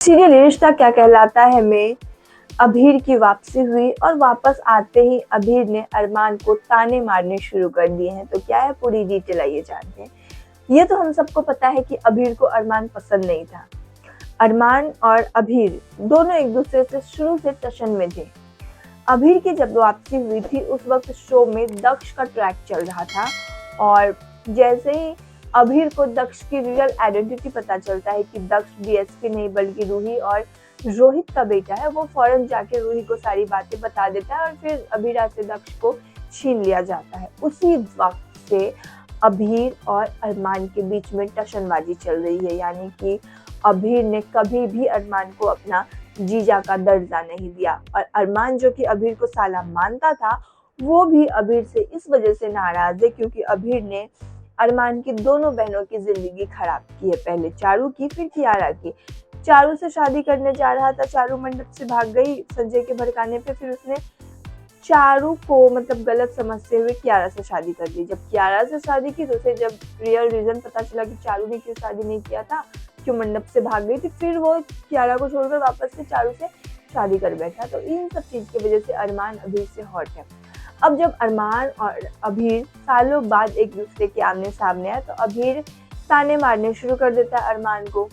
Serial रिश्ता क्या कहलाता है में अभीर की वापसी हुई और वापस आते ही अभीर ने अरमान को ताने मारने शुरू कर दिए हैं। तो क्या है पूरी डिटेल आइए जानते हैं। ये तो हम सबको पता है कि अभीर को अरमान पसंद नहीं था। अरमान और अभीर दोनों एक दूसरे से शुरू से टशन में थे। अभीर की जब वापसी हुई थी उस वक्त शो में दक्ष का ट्रैक चल रहा था और जैसे ही अभीर को दक्ष की रियल आइडेंटिटी पता चलता है कि दक्ष डीएसपी नहीं बल्कि रूही और रोहित का बेटा है, वो फौरन जाके रूही को सारी बातें बता देता है और फिर अभीरा से दक्ष को छीन लिया जाता है। उसी वक्त से अभीर और अरमान के बीच में टशनबाजी चल रही है, यानी कि अभीर ने कभी भी अरमान को अपना जीजा का दर्जा नहीं दिया और अरमान जो कि अभीर को साला मानता था वो भी अभीर से इस वजह से नाराज है क्योंकि अभीर ने अरमान की दोनों बहनों की जिंदगी खराब की है। पहले चारू की फिर कियारा की। चारू से शादी करने जा रहा था, चारू मंडप से भाग गई संजय के भड़काने पे, फिर उसने चारू को मतलब गलत समझते हुए कियारा से शादी कर दी। जब कियारा से शादी की तो उसे जब रियल रीजन पता चला कि चारू ने क्यों शादी नहीं किया था, क्यों मंडप से भाग गई थी, फिर वो कियारा को छोड़कर वापस से चारू से शादी कर बैठा। तो इन सब चीज की वजह से अरमान अभीर से हॉट है। अब जब अरमान और अभीर सालों बाद एक दूसरे के आमने सामने आए तो अभीर ताने मारने शुरू कर देता है अरमान को।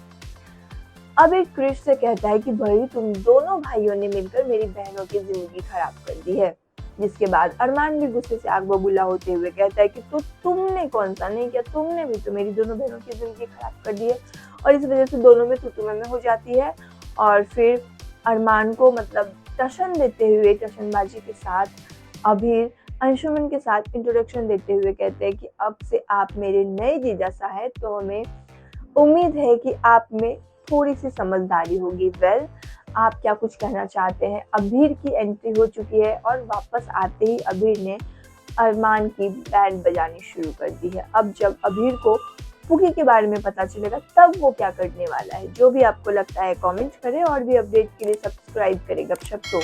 अब एक क्रिश से कहता है कि भाई तुम दोनों भाइयों ने मिलकर मेरी बहनों की जिंदगी खराब कर दी है। जिसके बाद अरमान भी गुस्से से आग बबूला होते हुए कहता है कि तो तुमने कौन सा नहीं किया, तुमने भी तो मेरी दोनों बहनों की जिंदगी खराब कर दी है। और इस वजह से दोनों में तू में हो जाती है और फिर अरमान को मतलब टशन देते हुए टशनबाजी के साथ अभीर अंशुमन के साथ इंट्रोडक्शन देते हुए कहते हैं कि अब से आप मेरे नए जीजा सा है, तो हमें उम्मीद है कि आप में थोड़ी सी समझदारी होगी। वेल, आप क्या कुछ कहना चाहते हैं। अभीर की एंट्री हो चुकी है और वापस आते ही अभीर ने अरमान की बैंड बजानी शुरू कर दी है। अब जब अभीर को पुकी के बारे में पता चलेगा तब वो क्या करने वाला है। जो भी आपको लगता है कमेंट करें और भी अपडेट के लिए सब्सक्राइब करें गपशप को।